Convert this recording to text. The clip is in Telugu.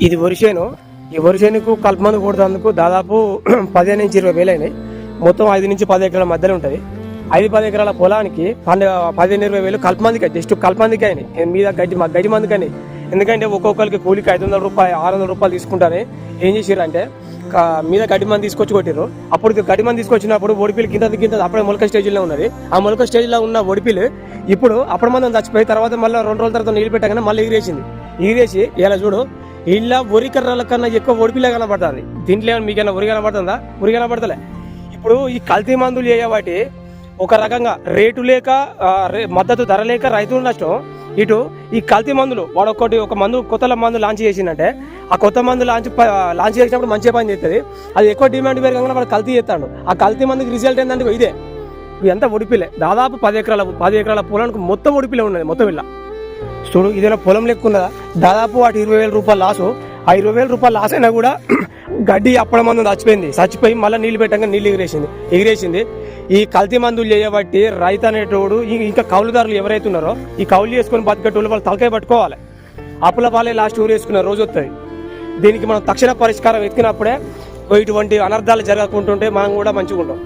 ఇది వరిసేను. ఈ వరిసేనుకు కలుపు మందు కొడుతందుకు దాదాపు 15 నుంచి 20 వేలు అయినాయి. మొత్తం 5 నుంచి 10 ఎకరాల మధ్యలో ఉంటుంది. 5-10 ఎకరాల పొలానికి 15-20 వేలు కలుపు మందికి, జస్ట్ కలుపు మందికి అయినాయి. మీద గడ్డి మందికి అయినాయి. ఎందుకంటే ఒక్కొక్కరికి కూలికి 500 రూపాయలు 600 రూపాయలు తీసుకుంటానే ఏం చేసారు అంటే మీద గడ్డి మంది తీసుకొచ్చి కొట్టారు. అప్పుడు గడ్డి మంది తీసుకొచ్చినప్పుడు ఒడిపిల్లు కింద అప్పుడే మొలక స్టేజ్లో ఉన్నది. ఆ మొలక స్టేజ్లో ఉన్న ఒడిపిల్లు ఇప్పుడు అప్పుడు మనం చచ్చిపోయి తర్వాత మళ్ళీ 2 రోజుల తర్వాత నీళ్ళు పెట్టగానే మళ్ళీ ఎగిరేసి ఇలా చూడు, ఇలా వరి కర్రల కన్నా ఎక్కువ ఒడిపిల్లే కనబడుతుంది. దీంట్లో మీకైనా వరి కనబడుతుందా? వరి కనబడతలే. ఇప్పుడు ఈ కల్తీ మందులు చేయబట్టి ఒక రకంగా రేటు లేక మద్దతు ధర లేక రైతులు నష్టం. ఇటు ఈ కల్తీ మందులు వాడు ఒక కొత్త మందు లాంచ్ చేసిందంటే ఆ కొత్త మందు లాంచ్ చేసినప్పుడు మంచిగా పని చేస్తుంది. అది ఎక్కువ డిమాండ్ పెరగంగానే వాడు కల్తీ చేస్తాడు. ఆ కల్తీ మందుకి రిజల్ట్ ఏంటంటే ఇదే, ఇదంతా ఒడిపిల్లే. దాదాపు 10 ఎకరాల పొలానికి మొత్తం ఒడిపిల్లే ఉన్నది. మొత్తం ఇలా చూడు, ఇదేనా పొలం లెక్క ఉన్నదా? దాదాపు వాటి 20,000 రూపాయలు లాసు. ఆ 20,000 రూపాయలు లాస్ అయినా కూడా గడ్డి అప్పటి మందు చచ్చిపోయి మళ్ళీ నీళ్ళు పెట్టంగా నీళ్ళు ఎగిరేసింది. ఈ కల్తీ మందులు చేయబట్టి రైతు అనేటోడు ఇంకా కౌలుదారులు ఎవరైతే ఉన్నారో ఈ కౌలు చేసుకుని బతికేటోళ్ళు వాళ్ళు తలకాయ పట్టుకోవాలి. అప్పుల పాలే లాస్ట్ ఊరు వేసుకునే రోజు వస్తుంది. దీనికి మనం తక్షణ పరిష్కారం వెతికినప్పుడే ఇటువంటి అనర్థాలు జరగకుంటుంటే మనం కూడా మంచిగా ఉంటాం.